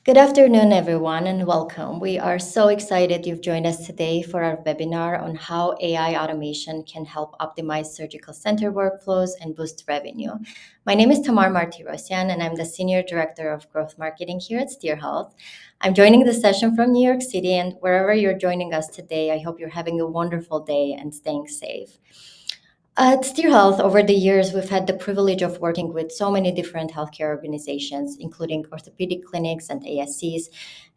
Good afternoon, everyone, and welcome. We are so excited you've joined us today for our webinar on how AI automation can help optimize surgical center workflows and boost revenue. My name is Tamar Martirosyan, and I'm the Senior Director of Growth Marketing here at Steer Health. I'm joining the session from New York City, and wherever you're joining us today, I hope you're having a wonderful day and staying safe. At Steer Health, over the years, we've had the privilege of working with so many different healthcare organizations, including orthopedic clinics and ASCs,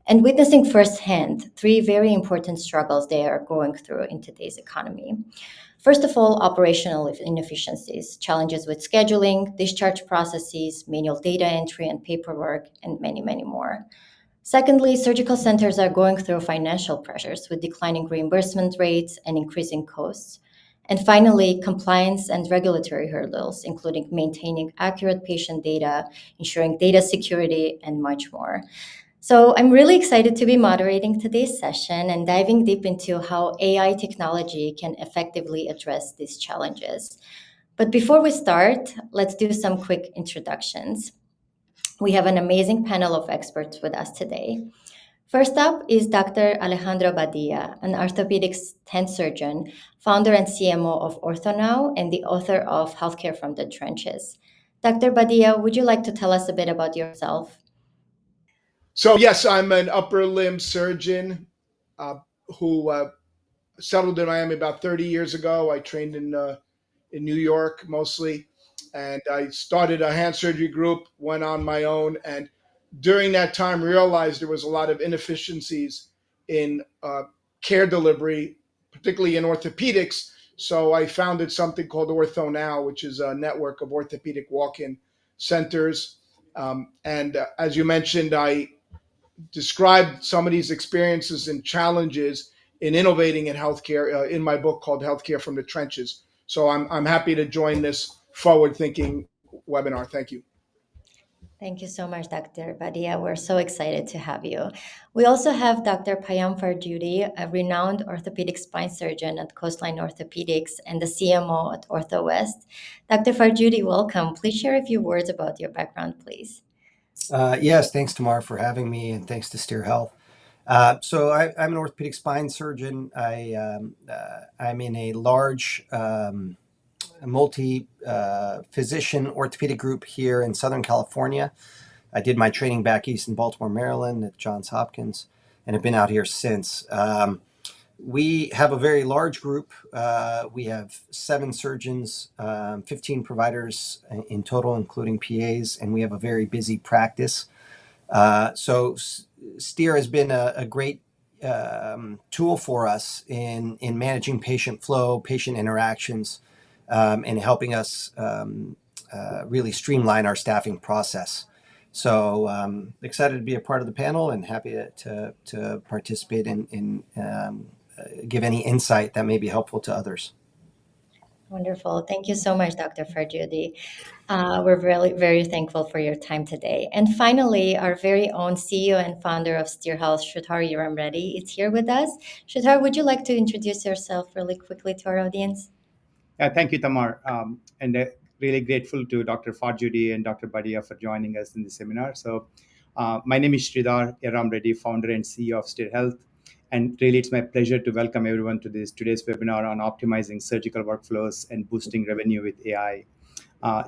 and witnessing firsthand three very important struggles they are going through in today's economy. First of all, operational inefficiencies, challenges with scheduling, discharge processes, manual data entry and paperwork, and many, many more. Secondly, surgical centers are going through financial pressures with declining reimbursement rates and increasing costs. And finally, compliance and regulatory hurdles, including maintaining accurate patient data, ensuring data security, and much more. So I'm really excited to be moderating today's session and diving deep into how AI technology can effectively address these challenges. But before we start, let's do some quick introductions. We have an amazing panel of experts with us today. First up is Dr. Alejandro Badia, an orthopedics tent surgeon, founder and CMO of OrthoNow, and the author of Healthcare from the Trenches. Dr. Badia, would you like to tell us a bit about yourself? So yes, I'm an upper limb surgeon who settled in Miami about 30 years ago. I trained in New York mostly, and I started a hand surgery group, went on my own, and during that time realized there was a lot of inefficiencies in care delivery, particularly in orthopedics. So I founded something called OrthoNow, which is a network of orthopedic walk-in centers. And as you mentioned, I described some of these experiences and challenges in innovating in healthcare in my book called Healthcare from the Trenches. So I'm happy to join this forward-thinking webinar. Thank you. Thank you so much, Dr. Badia. We're so excited to have you. We also have Dr. Payam Farjoodi, a renowned orthopedic spine surgeon at Coastline Orthopaedics and the CMO at Ortho West. Dr. Farjoodi, welcome. Please share a few words about your background, please. Yes, thanks, Tamar, for having me, and thanks to Steer Health. I'm an orthopedic spine surgeon. I'm in a large multi-physician orthopedic group here in Southern California. I did my training back east in Baltimore, Maryland at Johns Hopkins, and have been out here since. We have a very large group. We have 7 surgeons, 15 providers in total, including PAs, and we have a very busy practice. So Steer has been a great tool for us in managing patient flow, patient interactions, and helping us really streamline our staffing process. So excited to be a part of the panel and happy to participate in give any insight that may be helpful to others. Wonderful. Thank you so much, Dr. Farjoodi. We're really very thankful for your time today. And finally, our very own CEO and founder of Steer Health, Sridhar Yerramreddy, is here with us. Sridhar, would you like to introduce yourself really quickly to our audience? Thank you, Tamar. And really grateful to Dr. Farjoodi and Dr. Badia for joining us in the seminar. So my name is Sridhar Yerramreddy, founder and CEO of Steer Health. And really, it's my pleasure to welcome everyone to today's webinar on optimizing surgical workflows and boosting revenue with AI.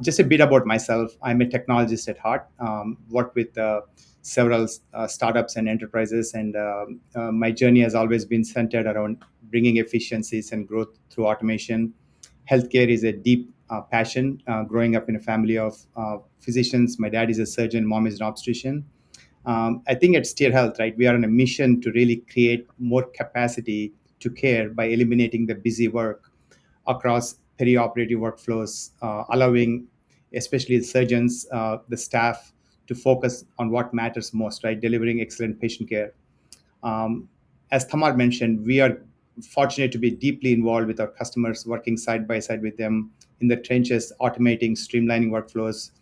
Just a bit about myself. I'm a technologist at heart, worked with several startups and enterprises, and my journey has always been centered around bringing efficiencies and growth through automation. Healthcare is a deep passion. Growing up in a family of physicians, my dad is a surgeon, mom is an obstetrician. I think at Steer Health, right, we are on a mission to really create more capacity to care by eliminating the busy work across perioperative workflows, allowing especially the surgeons, the staff, to focus on what matters most, right, delivering excellent patient care. As Tamar mentioned, we are fortunate to be deeply involved with our customers, working side by side with them in the trenches, automating, streamlining workflows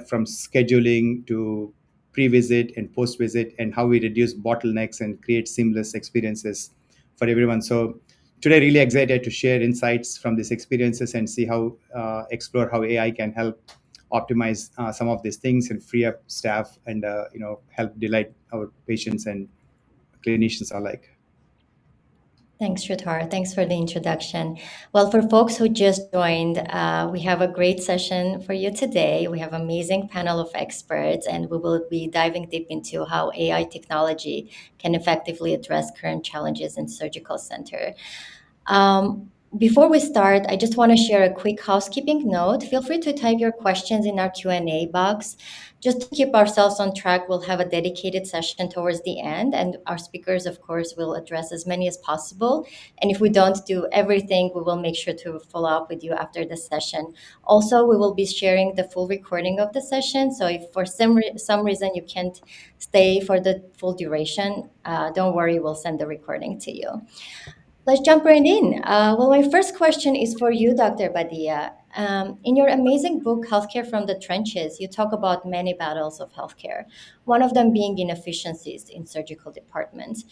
from scheduling to pre-visit and post-visit, and how we reduce bottlenecks and create seamless experiences for everyone. So today, really excited to share insights from these experiences and see how explore how AI can help optimize some of these things and free up staff and help delight our patients and clinicians alike. Thanks, Sridhar. Thanks for the introduction. Well, for folks who just joined, we have a great session for you today. We have an amazing panel of experts, and we will be diving deep into how AI technology can effectively address current challenges in surgical center. Before we start, I just want to share a quick housekeeping note. Feel free to type your questions in our Q&A box. Just to keep ourselves on track, we'll have a dedicated session towards the end, and our speakers, of course, will address as many as possible. And if we don't do everything, we will make sure to follow up with you after the session. Also, we will be sharing the full recording of the session. So if for some reason you can't stay for the full duration, don't worry, we'll send the recording to you. Let's jump right in. Well, my first question is for you, Dr. Badia. In your amazing book, Healthcare from the Trenches, you talk about many battles of healthcare, one of them being inefficiencies in surgical departments.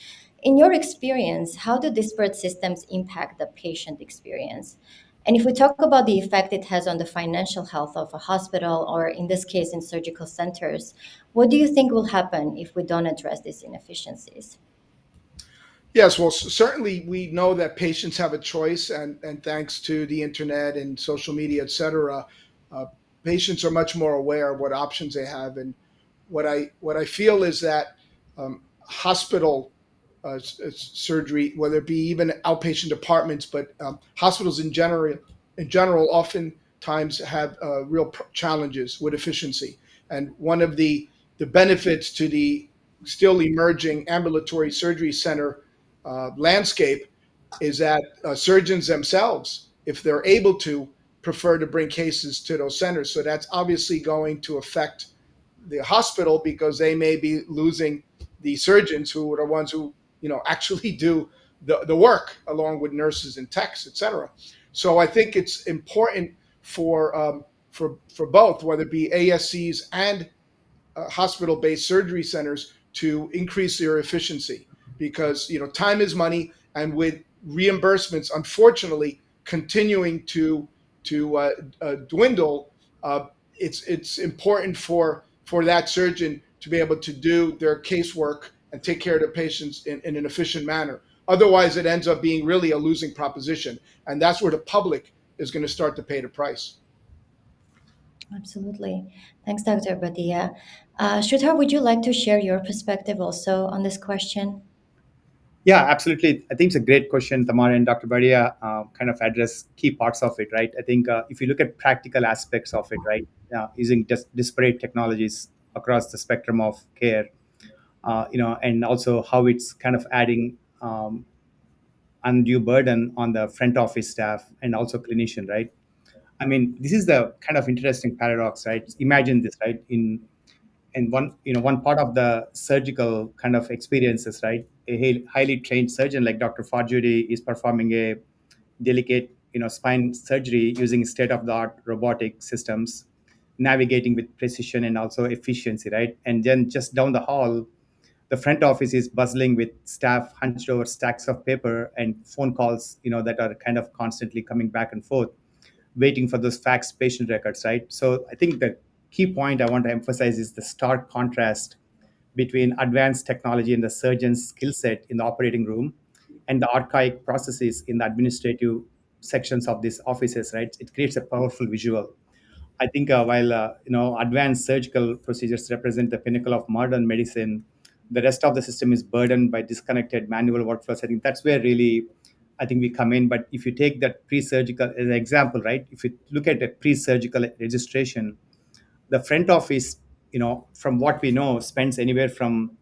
In your experience, how do disparate systems impact the patient experience? And if we talk about the effect it has on the financial health of a hospital, or in this case, in surgical centers, what do you think will happen if we don't address these inefficiencies? Yes, well, certainly we know that patients have a choice, and thanks to the internet and social media, et cetera, uh, patients are much more aware of what options they have. And what I feel is that hospital surgery, whether it be even outpatient departments, but hospitals in general, oftentimes have real challenges with efficiency. And one of the benefits to the still emerging ambulatory surgery center landscape is that surgeons themselves, if they're able to, prefer to bring cases to those centers. So that's obviously going to affect the hospital because they may be losing the surgeons who are the ones who actually do the work along with nurses and techs, et cetera. So I think it's important for both, whether it be ASCs and hospital-based surgery centers, to increase their efficiency, because time is money, and with reimbursements unfortunately continuing to dwindle, uh, it's important for that surgeon to be able to do their casework and take care of the patients in an efficient manner. Otherwise, it ends up being really a losing proposition, and that's where the public is going to start to pay the price. Absolutely. Thanks, Dr. Badia. Sridhar, would you like to share your perspective also on this question? Yeah, absolutely. I think it's a great question. Tamar and Dr. Badia kind of address key parts of it, right? I think if you look at practical aspects of it, right, using disparate technologies across the spectrum of care, and also how it's kind of adding undue burden on the front office staff and also clinician, right? I mean, this is the kind of interesting paradox, right? Imagine this, right? In one part of the surgical kind of experiences, right? A highly trained surgeon like Dr. Farjoodi is performing a delicate, spine surgery using state-of-the-art robotic systems, navigating with precision and also efficiency, right? And then just down the hall, the front office is bustling with staff hunched over stacks of paper and phone calls, that are kind of constantly coming back and forth, waiting for those fax patient records, right? So I think the key point I want to emphasize is the stark contrast between advanced technology and the surgeon's skill set in the operating room and the archaic processes in the administrative sections of these offices, right? It creates a powerful visual. I think while advanced surgical procedures represent the pinnacle of modern medicine, the rest of the system is burdened by disconnected manual workflows. I think that's where really I think we come in. But if you take that pre-surgical as an example, right? If you look at a pre-surgical registration, the front office, from what we know, spends anywhere from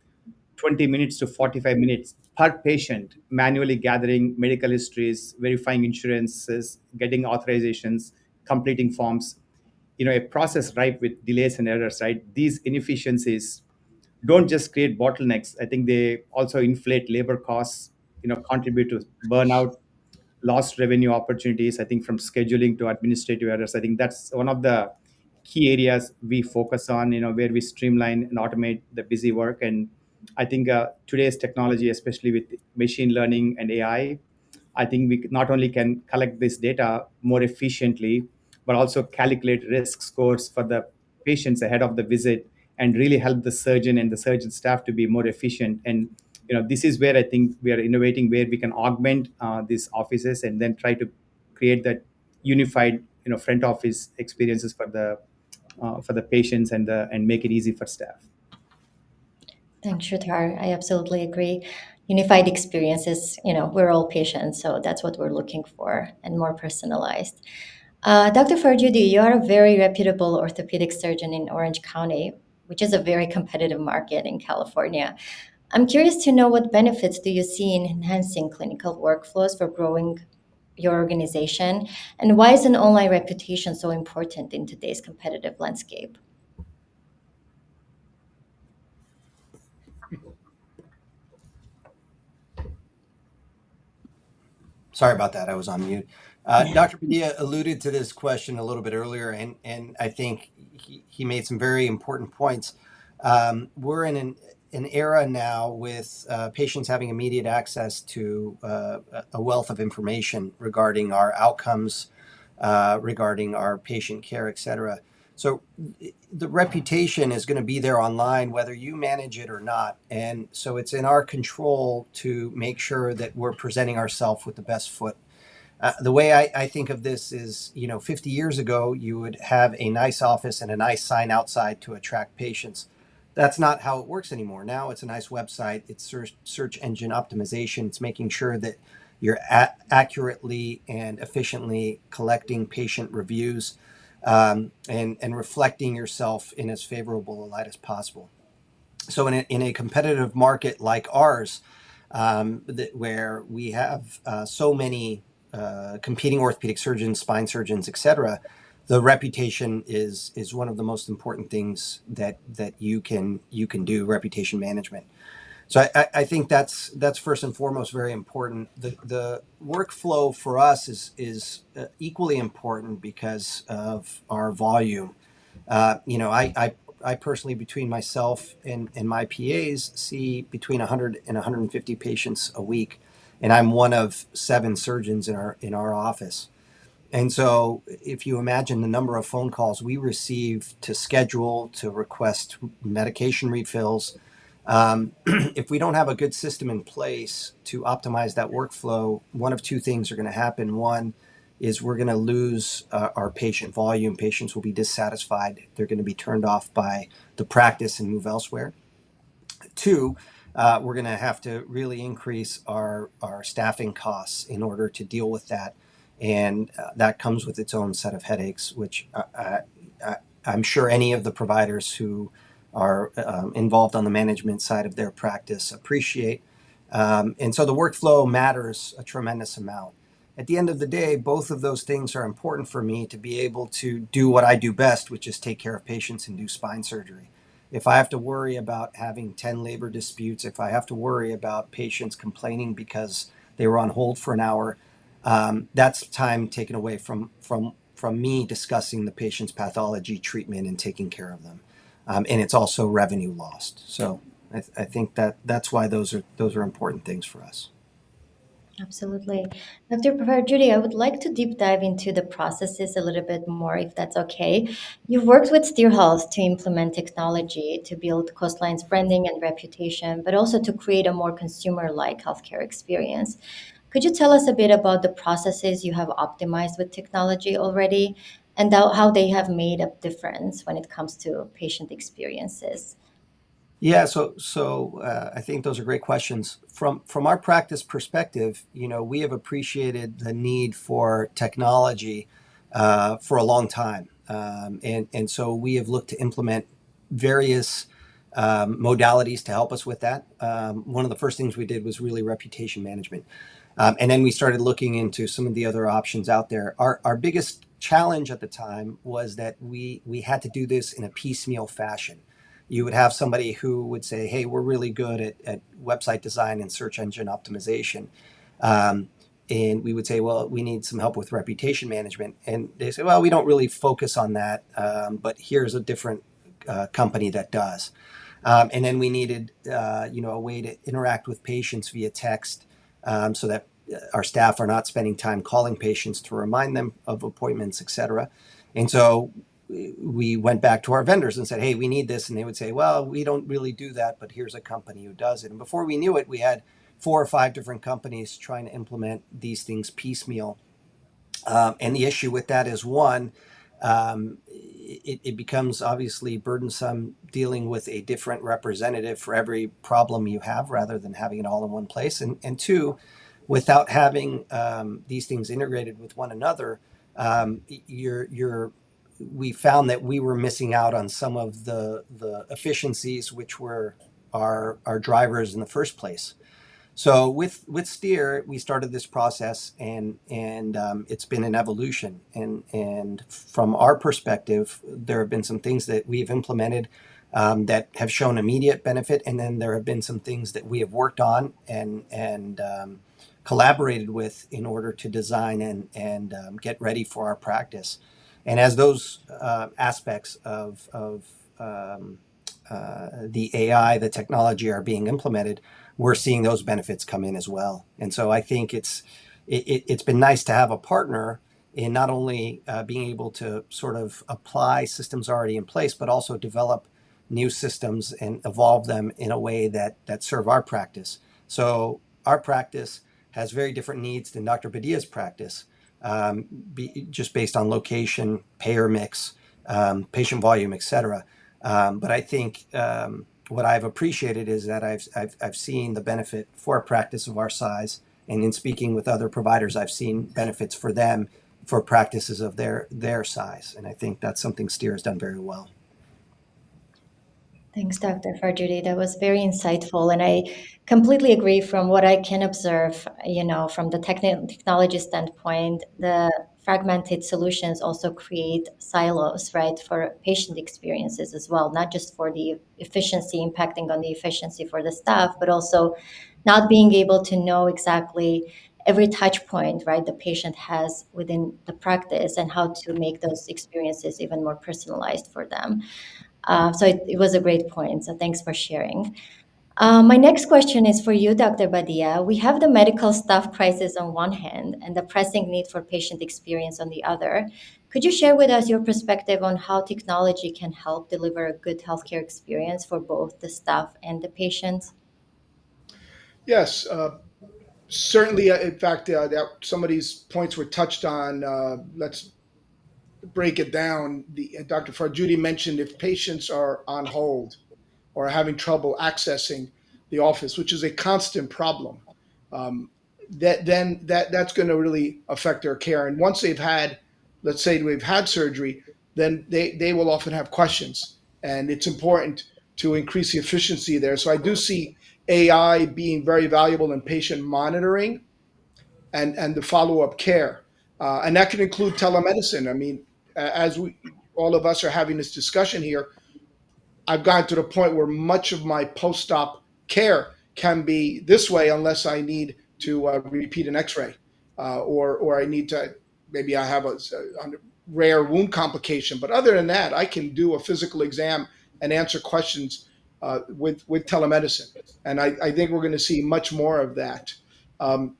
20 minutes to 45 minutes per patient manually gathering medical histories, verifying insurances, getting authorizations, completing forms, a process ripe with delays and errors, right? These inefficiencies don't just create bottlenecks. I think they also inflate labor costs, contribute to burnout, lost revenue opportunities. I think from scheduling to administrative errors, I think that's one of the key areas we focus on, where we streamline and automate the busy work. And I think today's technology, especially with machine learning and AI, I think we not only can collect this data more efficiently, but also calculate risk scores for the patients ahead of the visit and really help the surgeon and the surgeon staff to be more efficient. And this is where I think we are innovating, where we can augment these offices and then try to create that unified front office experiences for the patients and make it easy for staff. Thanks, Sridhar. I absolutely agree. Unified experiences, we're all patients, so that's what we're looking for and more personalized. Dr. Farjoodi, you are a very reputable orthopedic surgeon in Orange County, which is a very competitive market in California. I'm curious to know what benefits do you see in enhancing clinical workflows for growing your organization, and why is an online reputation so important in today's competitive landscape? Sorry about that. I was on mute. Dr. Badia alluded to this question a little bit earlier, and I think he made some very important points. We're in an era now with patients having immediate access to a wealth of information regarding our outcomes, regarding our patient care, et cetera. So the reputation is going to be there online, whether you manage it or not. And so it's in our control to make sure that we're presenting ourselves with the best foot. The way I think of this is, 50 years ago, you would have a nice office and a nice sign outside to attract patients. That's not how it works anymore. Now it's a nice website. It's search engine optimization. It's making sure that you're accurately and efficiently collecting patient reviews, and reflecting yourself in as favorable a light as possible. So in a competitive market like ours, where we have so many competing orthopedic surgeons, spine surgeons, et cetera, the reputation is one of the most important things that you can do, reputation management. So I think that's first and foremost very important. The workflow for us is equally important because of our volume. I personally, between myself and my PAs, see between 100 and 150 patients a week, and I'm one of 7 surgeons in our office. And so if you imagine the number of phone calls we receive to schedule, to request medication refills, if we don't have a good system in place to optimize that workflow, one of two things are going to happen. One is we're going to lose our patient volume. Patients will be dissatisfied. They're going to be turned off by the practice and move elsewhere. Two, we're going to have to really increase our staffing costs in order to deal with that. And that comes with its own set of headaches, which I'm sure any of the providers who are involved on the management side of their practice appreciate. And so the workflow matters a tremendous amount. At the end of the day, both of those things are important for me to be able to do what I do best, which is take care of patients and do spine surgery. If I have to worry about having 10 labor disputes, if I have to worry about patients complaining because they were on hold for an hour, that's time taken away from me discussing the patient's pathology, treatment, and taking care of them. And it's also revenue lost. So I think that's why those are important things for us. Absolutely. Dr. Judy, I would like to deep dive into the processes a little bit more, if that's okay. You've worked with Steer Health to implement technology to build Coastline's branding and reputation, but also to create a more consumer-like healthcare experience. Could you tell us a bit about the processes you have optimized with technology already and how they have made a difference when it comes to patient experiences? Yeah, so I think those are great questions. From our practice perspective, we have appreciated the need for technology for a long time, and so we have looked to implement various modalities to help us with that. One of the first things we did was really reputation management, and then we started looking into some of the other options out there. Our biggest challenge at the time was that we had to do this in a piecemeal fashion. You would have somebody who would say, hey, we're really good at website design and search engine optimization. And we would say, well, we need some help with reputation management. And they say, well, we don't really focus on that, but here's a different company that does. And then we needed, a way to interact with patients via text, so that our staff are not spending time calling patients to remind them of appointments, et cetera. And so we went back to our vendors and said, hey, we need this. And they would say, well, we don't really do that, but here's a company who does it. And before we knew it, we had 4 or 5 different companies trying to implement these things piecemeal. And the issue with that is, one, it becomes obviously burdensome dealing with a different representative for every problem you have rather than having it all in one place. And two, without having these things integrated with one another, we found that we were missing out on some of the efficiencies which were our drivers in the first place. So with Steer, we started this process, and it's been an evolution. And from our perspective, there have been some things that we've implemented that have shown immediate benefit, and then there have been some things that we have worked on and collaborated with in order to design and get ready for our practice. And as those aspects of the AI, the technology are being implemented, we're seeing those benefits come in as well. And so I think it's been nice to have a partner in not only being able to sort of apply systems already in place, but also develop new systems and evolve them in a way that serve our practice. So our practice has very different needs than Dr. Badia's practice, just based on location, payer mix, patient volume, et cetera. But I think what I've appreciated is that I've seen the benefit for a practice of our size, and in speaking with other providers, I've seen benefits for them for practices of their size, and I think that's something Steer has done very well. Thanks, Dr. Farjoodi. That was very insightful. And I completely agree from what I can observe, from the technology standpoint, the fragmented solutions also create silos, right, for patient experiences as well, not just for the efficiency, impacting on the efficiency for the staff, but also not being able to know exactly every touch point, right, the patient has within the practice and how to make those experiences even more personalized for them. So it was a great point. So thanks for sharing. My next question is for you, Dr. Badia. We have the medical staff crisis on one hand and the pressing need for patient experience on the other. Could you share with us your perspective on how technology can help deliver a good healthcare experience for both the staff and the patients? Yes, certainly. In fact, some of these points were touched on. Let's break it down. Dr. Farjoodi mentioned if patients are on hold or having trouble accessing the office, which is a constant problem, um, that's going to really affect their care. And once they've had, let's say they've had surgery, then they will often have questions, and it's important to increase the efficiency there. So I do see AI being very valuable in patient monitoring and the follow up care, and that can include telemedicine. I mean, as we all of us are having this discussion here, I've gotten to the point where much of my post-op care can be this way unless I need to repeat an X-ray, or I need to, maybe I have a rare wound complication. But other than that, I can do a physical exam and answer questions with telemedicine, and I think we're going to see much more of that. Um,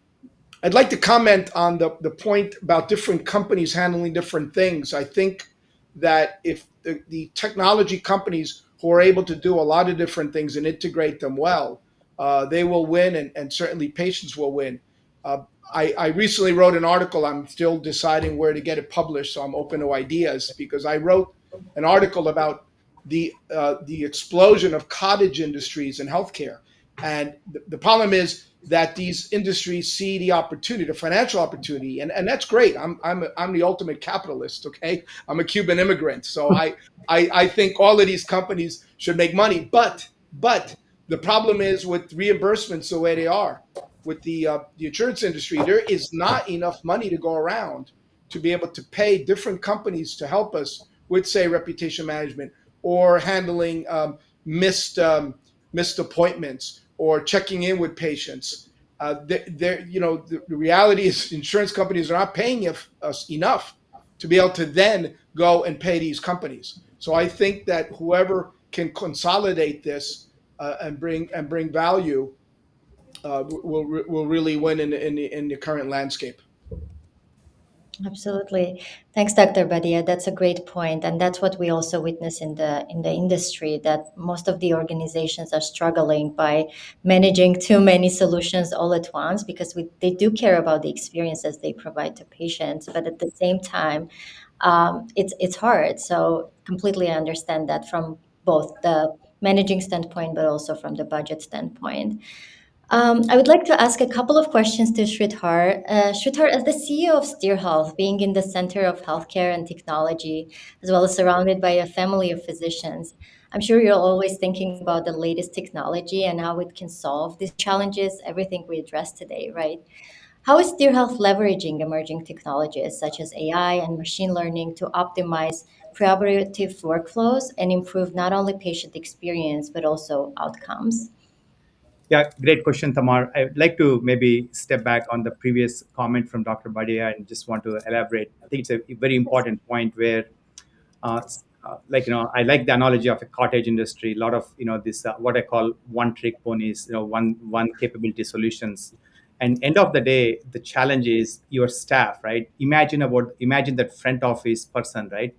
I'd like to comment on the point about different companies handling different things. I think that if the technology companies who are able to do a lot of different things and integrate them well, they will win, and certainly patients will win. Uh, I recently wrote an article. I'm still deciding where to get it published, so I'm open to ideas, because I wrote an article about the explosion of cottage industries in healthcare. And the problem is that these industries see the opportunity, the financial opportunity, and that's great. I'm the ultimate capitalist. Okay, I'm a Cuban immigrant, so I think all of these companies should make money. But the problem is with reimbursements the way they are with the insurance industry, there is not enough money to go around to be able to pay different companies to help us with, say, reputation management or handling missed appointments or checking in with patients. The reality is insurance companies are not paying us enough to be able to then go and pay these companies. So I think that whoever can consolidate this and bring value will really win in the current landscape. Absolutely. Thanks, Dr. Badia. That's a great point, and that's what we also witness in the industry, that most of the organizations are struggling by managing too many solutions all at once, because they do care about the experiences they provide to patients, but at the same time, it's hard. So completely understand that from both the managing standpoint, but also from the budget standpoint. I would like to ask a couple of questions to Sridhar. Sridhar, as the CEO of Steer Health, being in the center of healthcare and technology, as well as surrounded by a family of physicians, I'm sure you're always thinking about the latest technology and how it can solve these challenges, everything we addressed today, right? How is Steer Health leveraging emerging technologies such as AI and machine learning to optimize preoperative workflows and improve not only patient experience, but also outcomes? Yeah, great question, Tamar. I'd like to maybe step back on the previous comment from Dr. Badia and just want to elaborate. I think it's a very important point where I like the analogy of a cottage industry. A lot of this what I call one trick ponies, one capability solutions. And end of the day, the challenge is your staff, right? Imagine that front office person, right?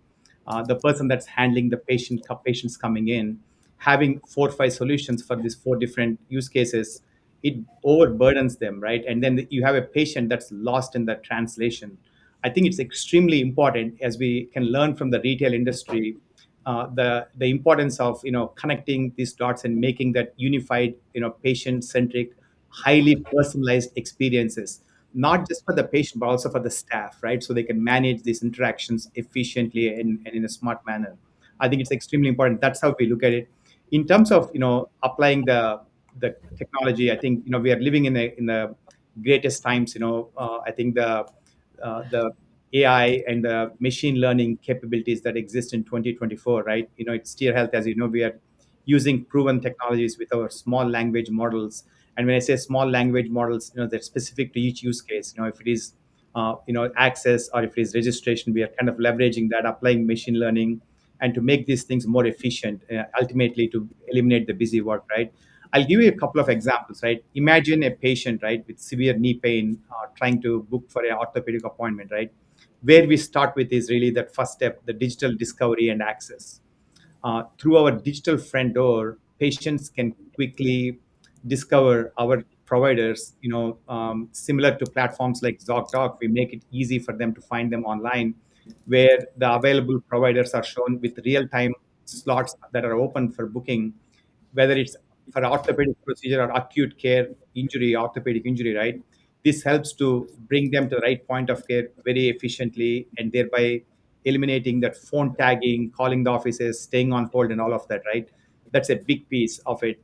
The person that's handling the patients coming in, having 4 or 5 solutions for these 4 different use cases, it overburdens them, right? And then you have a patient that's lost in the translation. I think it's extremely important, as we can learn from the retail industry, the importance of connecting these dots and making that unified, patient centric, highly personalized experiences, not just for the patient but also for the staff, right? So they can manage these interactions efficiently and in a smart manner. I think it's extremely important. That's how we look at it. In terms of applying the technology, I think we are living in the greatest times. I think the AI and the machine learning capabilities that exist in 2024, right? It's Steer Health, as you know, we are using proven technologies with our small language models. And when I say small language models, they're specific to each use case. If it is, access, or if it is registration, we are kind of leveraging that, applying machine learning, and to make these things more efficient, ultimately to eliminate the busy work, right? I'll give you a couple of examples, right? Imagine a patient, right, with severe knee pain, trying to book for an orthopedic appointment, right? Where we start with is really that first step, the digital discovery and access. Through our digital front door, patients can quickly discover our providers. Similar to platforms like ZocDoc, we make it easy for them to find them online, where the available providers are shown with real-time slots that are open for booking, whether it's for orthopedic procedure or acute care injury, orthopedic injury, right? This helps to bring them to the right point of care very efficiently, and thereby eliminating that phone tagging, calling the offices, staying on hold, and all of that, right? That's a big piece of it.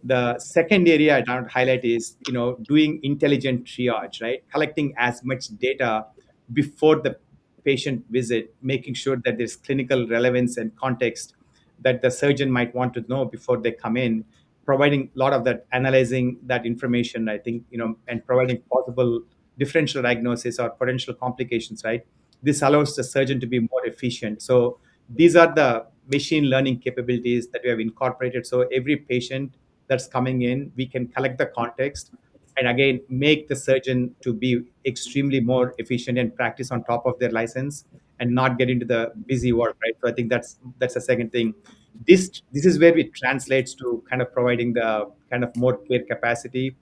The second area I want to highlight is, doing intelligent triage, right? Collecting as much data before the patient visit, making sure that there's clinical relevance and context that the surgeon might want to know before they come in, providing a lot of that, analyzing that information, I think, and providing possible differential diagnosis or potential complications, right? This allows the surgeon to be more efficient. So these are the machine learning capabilities that we have incorporated. So every patient that's coming in, we can collect the context and again make the surgeon to be extremely more efficient and practice on top of their license and not get into the busy work, right? So I think that's the second thing. This is where it translates to kind of providing the kind of more care capacity.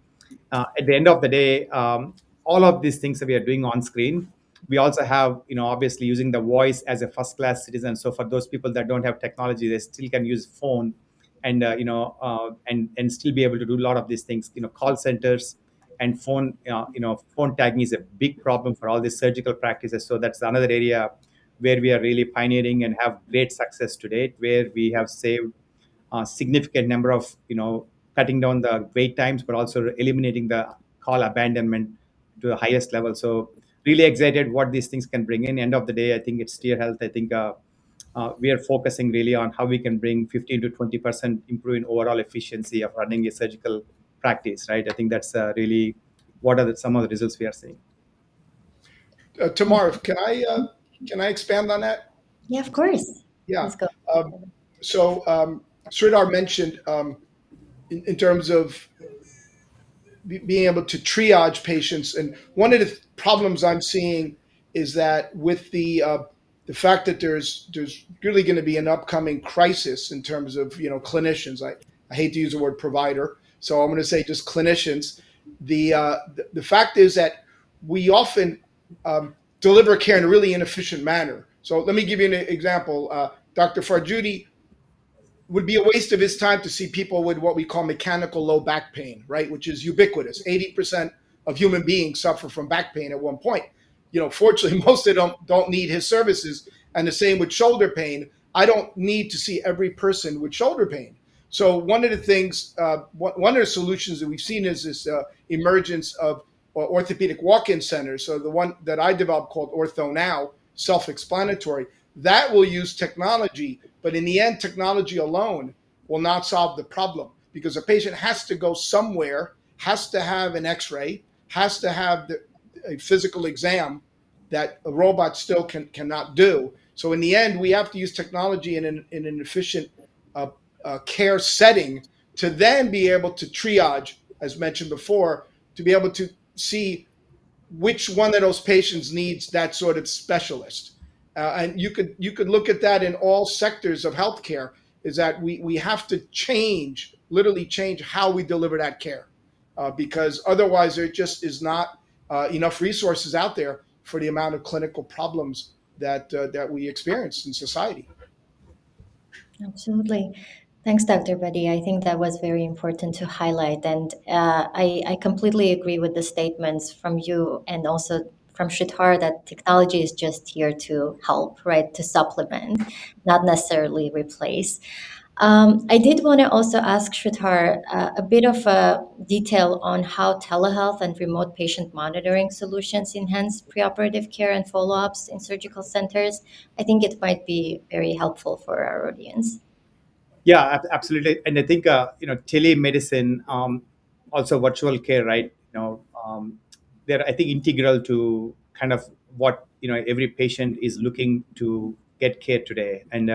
At the end of the day, all of these things that we are doing on screen, we also have, obviously using the voice as a first class citizen. So for those people that don't have technology, they still can use phone and and still be able to do a lot of these things. Call centers and phone tagging is a big problem for all these surgical practices. So that's another area where we are really pioneering and have great success to date, where we have saved a significant number of, cutting down the wait times, but also eliminating the call abandonment to the highest level. So really excited what these things can bring in. End of the day, I think it's Steer Health. I think we are focusing really on how we can bring 15 to 20% improving overall efficiency of running a surgical practice, right? I think that's really what are some of the results we are seeing. Tamar, can I expand on that? Yeah, of course. Yeah. Let's go. So Sridhar mentioned in terms of being able to triage patients, and one of the problems I'm seeing is that with the fact that there's really going to be an upcoming crisis in terms of clinicians. I hate to use the word provider, so I'm going to say just clinicians. The fact is that we often deliver care in a really inefficient manner. So let me give you an example. Dr. Farjoodi would be a waste of his time to see people with what we call mechanical low back pain, right? Which is ubiquitous. 80% of human beings suffer from back pain at one point. Fortunately, most of them don't need his services. And the same with shoulder pain. I don't need to see every person with shoulder pain. So one of the things, one of the solutions that we've seen is this emergence of orthopedic walk-in centers. So the one that I developed called Ortho Now, self-explanatory, that will use technology, but in the end, technology alone will not solve the problem because a patient has to go somewhere, has to have an x-ray, has to have a physical exam that a robot still cannot do. So in the end, we have to use technology in an efficient care setting to then be able to triage, as mentioned before, to be able to see which one of those patients needs that sort of specialist. And you could look at that in all sectors of healthcare. Is that we have to literally change how we deliver that care, because otherwise there just is not enough resources out there for the amount of clinical problems that we experience in society. Absolutely. Thanks, Dr. Buddy. I think that was very important to highlight. And I completely agree with the statements from you and also from Sridhar that technology is just here to help, right? To supplement, not necessarily replace. I did want to also ask Sridhar a bit of a detail on how telehealth and remote patient monitoring solutions enhance preoperative care and follow-ups in surgical centers. I think it might be very helpful for our audience. Yeah, absolutely. And I think telemedicine, also virtual care, right? They're, I think, integral to kind of what every patient is looking to get care today. And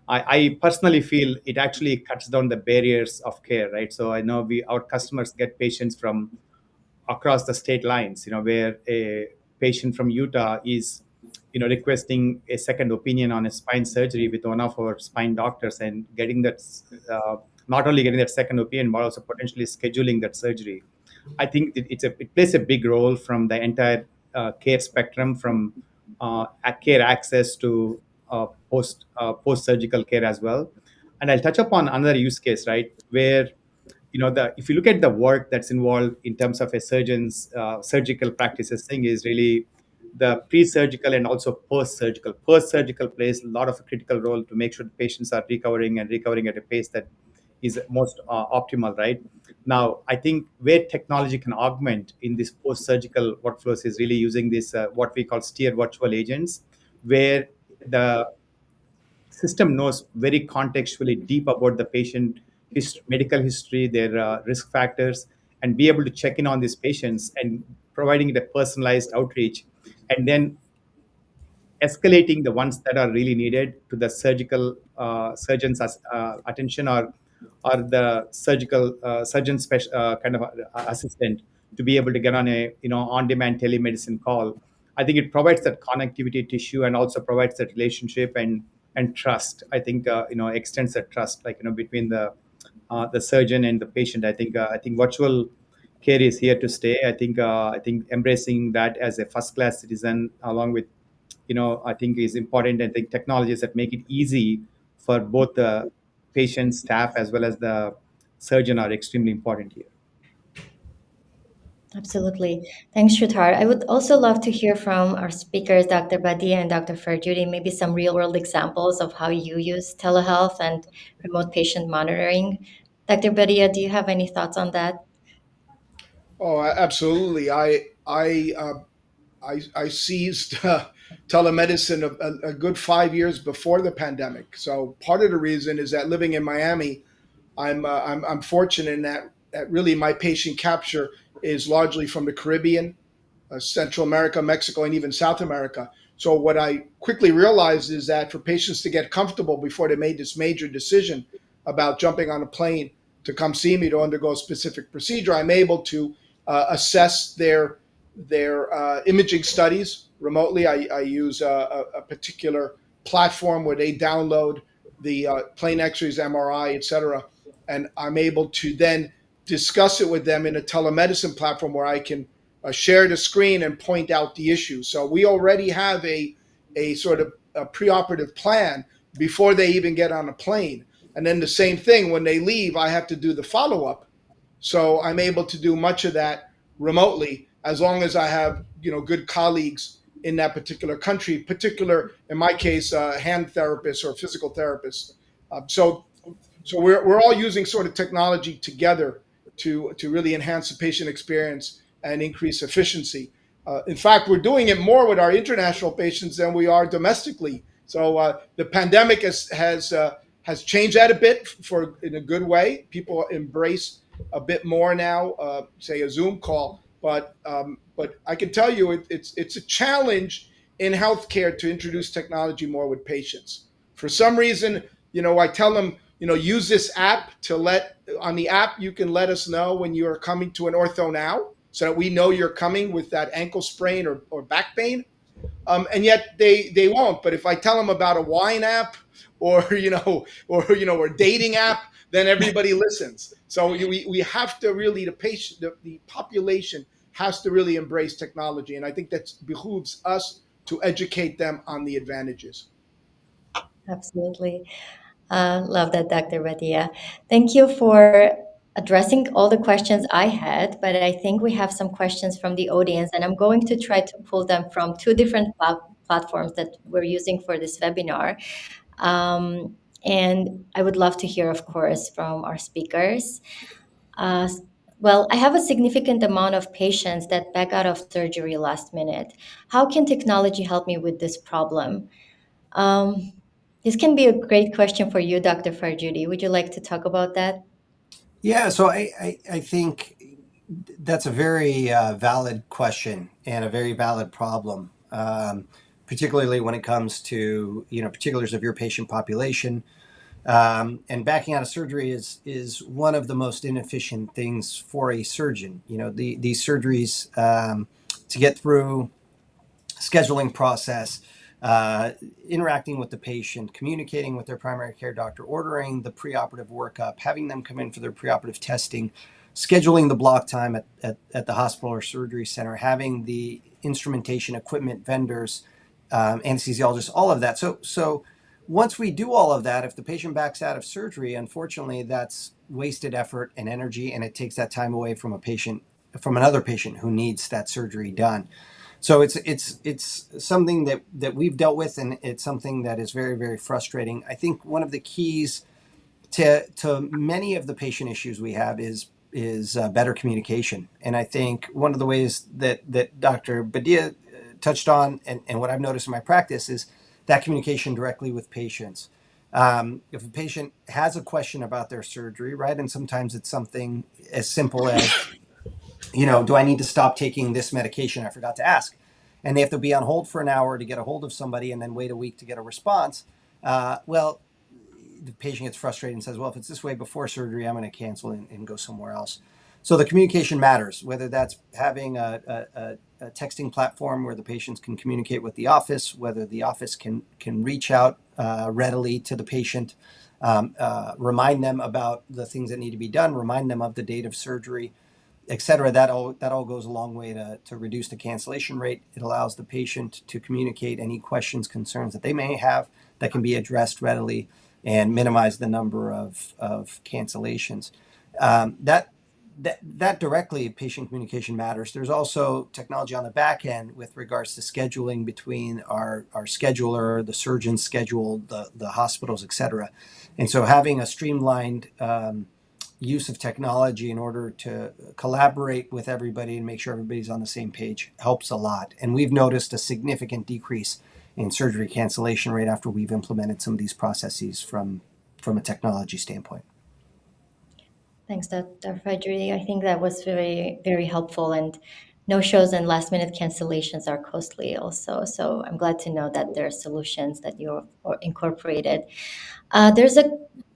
I personally feel it actually cuts down the barriers of care, right? So I know our customers get patients from across the state lines, where a patient from Utah is, requesting a second opinion on a spine surgery with one of our spine doctors and getting that, not only getting that second opinion, but also potentially scheduling that surgery. I think it plays a big role from the entire care spectrum, from care access to post surgical care as well. And I'll touch upon another use case, right, where if you look at the work that's involved in terms of a surgeon's surgical practices thing, is really the pre-surgical and also post-surgical. Post-surgical plays a lot of a critical role to make sure the patients are recovering at a pace that is most optimal, right? Now, I think where technology can augment in this post-surgical workflows is really using this what we call steer virtual agents, where the system knows very contextually deep about the patient medical history, their risk factors, and be able to check in on these patients and providing it a personalized outreach, and then escalating the ones that are really needed to the surgical surgeon's attention, or the surgical kind of assistant, to be able to get on a on-demand telemedicine call. I think it provides that connectivity tissue and also provides that relationship and trust. I think extends that trust, like between the surgeon and the patient. I think virtual care is here to stay. I think embracing that as a first class citizen, along with I think is important. I think technologies that make it easy for both the patient, staff, as well as the surgeon are extremely important here. Absolutely. Thanks, Sridhar. I would also love to hear from our speakers, Dr. Badia and Dr. Farjoodi, maybe some real world examples of how you use telehealth and remote patient monitoring. Dr. Badia, do you have any thoughts on that? Oh, absolutely. I seized telemedicine a good 5 years before the pandemic. So part of the reason is that living in Miami, I'm fortunate in that really my patient capture is largely from the Caribbean, Central America, Mexico, and even South America. So what I quickly realized is that for patients to get comfortable before they made this major decision about jumping on a plane to come see me to undergo a specific procedure, I'm able to assess their imaging studies, remotely. I use a particular platform where they download the plain X-rays, MRI, etc., and I'm able to then discuss it with them in a telemedicine platform where I can share the screen and point out the issue. So we already have a sort of a preoperative plan before they even get on a plane. And then the same thing when they leave, I have to do the follow up. So I'm able to do much of that remotely as long as I have good colleagues in that particular country. Particular in my case, hand therapists or physical therapists. So we're all using sort of technology together to really enhance the patient experience and increase efficiency. In fact, we're doing it more with our international patients than we are domestically. So the pandemic has changed that a bit for in a good way. People embrace a bit more now, say a Zoom call. But I can tell you it's a challenge in healthcare to introduce technology more with patients. For some reason, I tell them, use this app to on the app, you can let us know when you are coming to an ortho now so that we know you're coming with that ankle sprain or back pain. And yet they won't. But if I tell them about a wine app or or a dating app, then everybody listens. So we have to really the population has to really embrace technology, and I think that behooves us to educate them on the advantages. Absolutely. Love that, Dr. Badia. Thank you for addressing all the questions I had, but I think we have some questions from the audience, and I'm going to try to pull them from two different platforms that we're using for this webinar. And I would love to hear, of course, from our speakers. Uh, well, I have a significant amount of patients that back out of surgery last minute. How can technology help me with this problem? Um, this can be a great question for you, Dr. Farjoodi. Would you like to talk about that? Yeah, so I think that's a very valid question and a very valid problem, particularly when it comes to particulars of your patient population. And backing out of surgery is one of the most inefficient things for a surgeon. These surgeries to get through scheduling process, uh, interacting with the patient, communicating with their primary care doctor, ordering the preoperative workup, having them come in for their preoperative testing, scheduling the block time at the hospital or surgery center, having the instrumentation equipment vendors, anesthesiologists, all of that. So once we do all of that, if the patient backs out of surgery, unfortunately, that's wasted effort and energy, and it takes that time away from another patient who needs that surgery done. So it's something that we've dealt with, and it's something that is very, very frustrating. I think one of the keys to many of the patient issues we have is better communication. And I think one of the ways that Dr. Badia touched on, and what I've noticed in my practice, is that communication directly with patients. If a patient has a question about their surgery, right, and sometimes it's something as simple as, do I need to stop taking this medication? I forgot to ask. And they have to be on hold for an hour to get a hold of somebody and then wait a week to get a response. Well, the patient gets frustrated and says, well, if it's this way before surgery, I'm going to cancel and go somewhere else. So the communication matters, whether that's having a texting platform where the patients can communicate with the office, whether the office can reach out readily to the patient, remind them about the things that need to be done, remind them of the date of surgery, et cetera. That all goes a long way to reduce the cancellation rate. It allows the patient to communicate any questions, concerns that they may have that can be addressed readily and minimize the number of cancellations. That directly patient communication matters. There's also technology on the back end with regards to scheduling between our scheduler, the surgeon's schedule, the hospitals, et cetera. And so having a streamlined use of technology in order to collaborate with everybody and make sure everybody's on the same page helps a lot. And we've noticed a significant decrease in surgery cancellation rate after we've implemented some of these processes from a technology standpoint. Thanks, Dr. Farjoodi. I think that was very, very helpful. And no shows and last minute cancellations are costly also. So I'm glad to know that there are solutions that you incorporated. There's a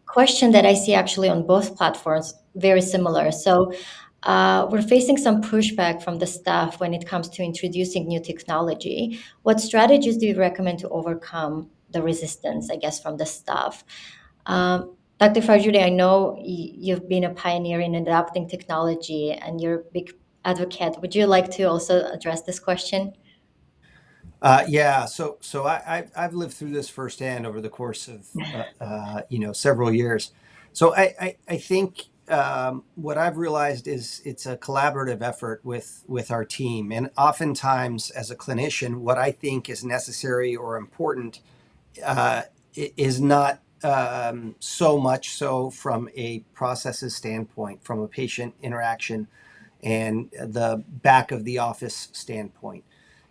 question that I see actually on both platforms, very similar. So we're facing some pushback from the staff when it comes to introducing new technology. What strategies do you recommend to overcome the resistance, I guess, from the staff? Dr. Farjoodi, I know you've been a pioneer in adopting technology and you're a big advocate. Would you like to also address this question? Yeah, I've lived through this firsthand over the course of several years. So I think what I've realized is it's a collaborative effort with our team, and oftentimes as a clinician, what I think is necessary or important is not so much so from a processes standpoint, from a patient interaction and the back of the office standpoint.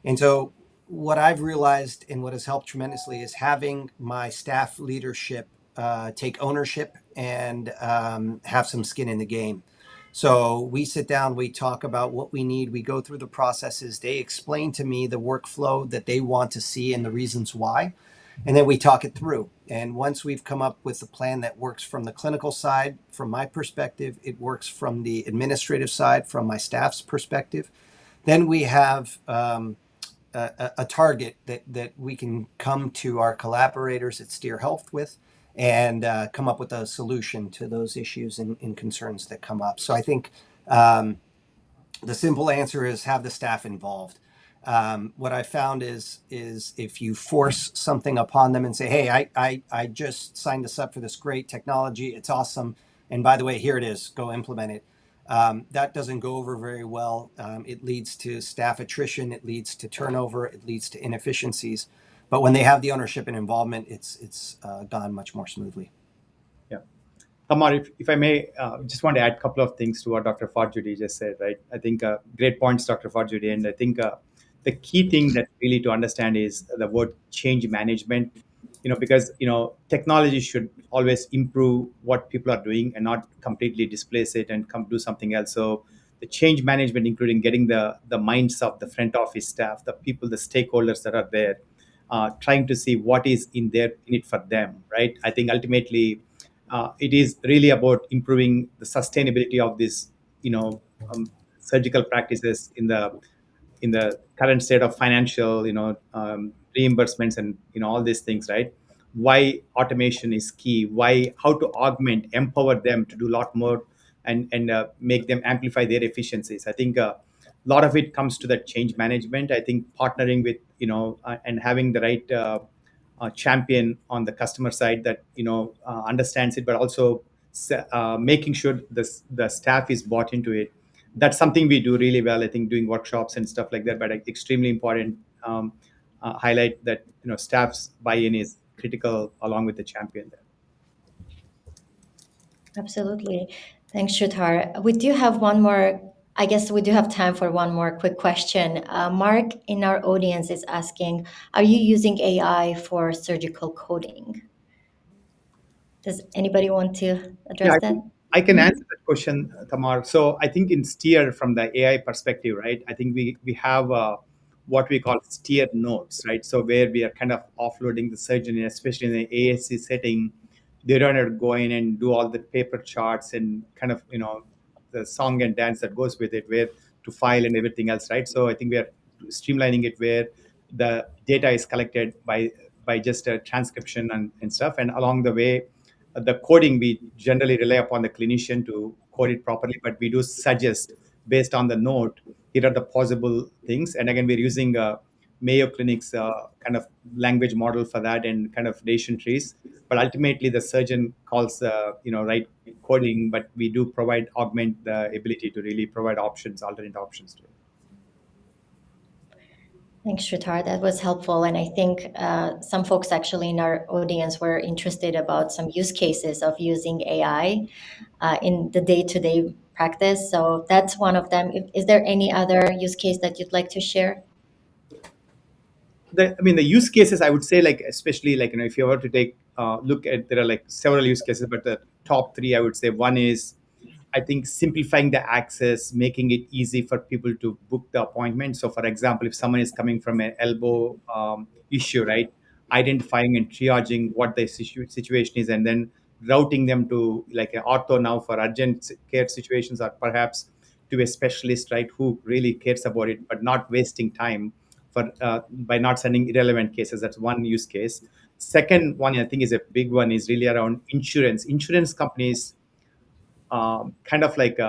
And so, what I've realized and what has helped tremendously is having my staff leadership take ownership and have some skin in the game. So we sit down, we talk about what we need, we go through the processes. They explain to me the workflow that they want to see and the reasons why, and then we talk it through. And once we've come up with a plan that works from the clinical side, from my perspective, it works from the administrative side, from my staff's perspective, then we have a target that we can come to our collaborators at Steer Health with and come up with a solution to those issues and concerns that come up. So I think the simple answer is have the staff involved. What I found is if you force something upon them and say, "Hey, I just signed us up for this great technology. It's awesome, and by the way, here it is. Go implement it." That doesn't go over very well. It leads to staff attrition. It leads to turnover. It leads to inefficiencies. But when they have the ownership and involvement, it's gone much more smoothly. Yeah. Tamar, if I may, just want to add a couple of things to what Dr. Farjoodi just said, right? I think great points, Dr. Farjoodi. And I think the key thing that really to understand is the word change management, because, technology should always improve what people are doing and not completely displace it and come do something else. So the change management, including getting the minds of the front office staff, the people, the stakeholders that are there, trying to see what is in it for them, right? I think ultimately, it is really about improving the sustainability of this, you know, surgical practices in the current state of financial, reimbursements and all these things, right? Why automation is key? Why how to augment, empower them to do a lot more, and make them amplify their efficiencies. I think a lot of it comes to that change management. I think partnering with and having the right champion on the customer side that understands it, but also making sure the staff is bought into it. That's something we do really well. I think doing workshops and stuff like that, but extremely important. Highlight that staff's buy-in is critical along with the champion there. Absolutely. Thanks, Sridhar. We do have one more, I guess we do have time for one more quick question. Mark in our audience is asking, are you using AI for surgical coding? Does anybody want to Yeah, address that? I can answer that question, Tamar. So I think in Steer, from the AI perspective, right? I think we have what we call Steer notes, right? So where we are kind of offloading the surgeon, especially in the ASC setting, they don't have to go in and do all the paper charts and kind of the song and dance that goes with it, where to file and everything else, right? So I think we are streamlining it where the data is collected by just a transcription and stuff, and along the way the coding, we generally rely upon the clinician to code it properly, but we do suggest based on the note, here are the possible things. And again, we're using Mayo Clinic's kind of language model for that and kind of nation trees. But ultimately, the surgeon calls, right coding, but we do provide augment the ability to really provide options, alternate options to it. Thanks, Shritar. That was helpful. And I think some folks actually in our audience were interested about some use cases of using AI in the day-to-day practice. So that's one of them. Is there any other use case that you'd like to share? The use cases, I would say, like especially like if you were to take look at, there are like several use cases, but the top three I would say, one is I think simplifying the access, making it easy for people to book the appointment. So, for example, if someone is coming from an elbow issue, right, identifying and triaging what the situation is, and then routing them to like an ortho now for urgent care situations, or perhaps to a specialist, right, who really cares about it, but not wasting time for by not sending irrelevant cases. That's one use case. Second one, I think, is a big one, is really around insurance. Insurance companies kind of like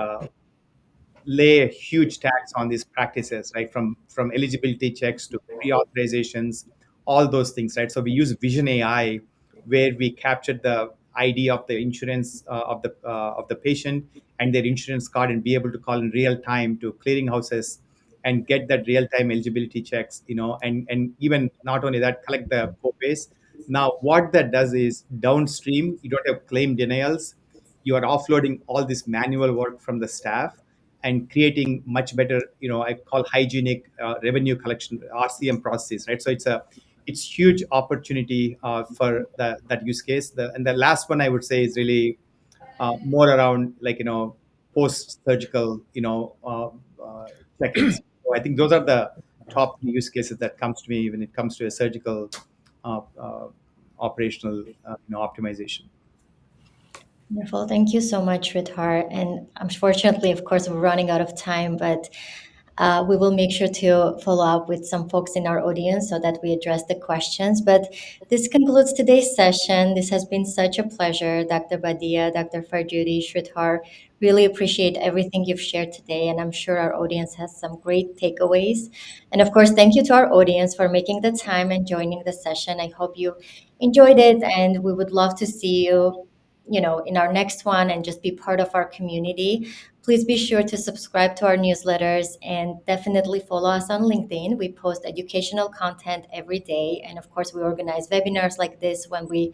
lay a huge tax on these practices, right? From eligibility checks to pre-authorizations, all those things, right? So we use Vision AI, where we capture the ID of the insurance of the patient and their insurance card, and be able to call in real time to clearinghouses and get that real time eligibility checks, and even not only that, collect the co-pays. Now, what that does is downstream, you don't have claim denials. You are offloading all this manual work from the staff and creating much better, I call hygienic revenue collection, RCM processes, right? So it's huge opportunity for that use case. And the last one I would say is really more around, like, post surgical, check-ins. So I think those are the top use cases that comes to me when it comes to a surgical operational optimization. Wonderful. Thank you so much, Sridhar. And unfortunately, of course, we're running out of time, but we will make sure to follow up with some folks in our audience so that we address the questions. But this concludes today's session. This has been such a pleasure, Dr. Badia, Dr. Farjoodi, Sridhar. Really appreciate everything you've shared today, and I'm sure our audience has some great takeaways. And of course, thank you to our audience for making the time and joining the session. I hope you enjoyed it, and we would love to see you, in our next one, and just be part of our community. Please be sure to subscribe to our newsletters and definitely follow us on LinkedIn. We post educational content every day. And of course, we organize webinars like this when we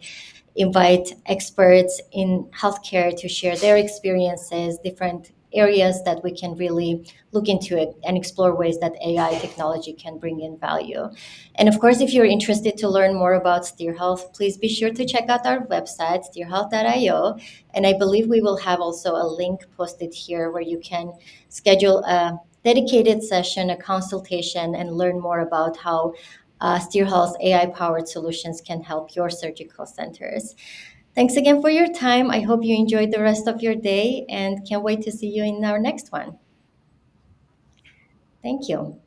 invite experts in healthcare to share their experiences, different areas that we can really look into it and explore ways that AI technology can bring in value. And of course, if you're interested to learn more about Steer Health, please be sure to check out our website, steerhealth.io. And I believe we will have also a link posted here where you can schedule a dedicated session, a consultation, and learn more about how Steer Health's AI-powered solutions can help your surgical centers. Thanks again for your time. I hope you enjoyed the rest of your day and can't wait to see you in our next one. Thank you.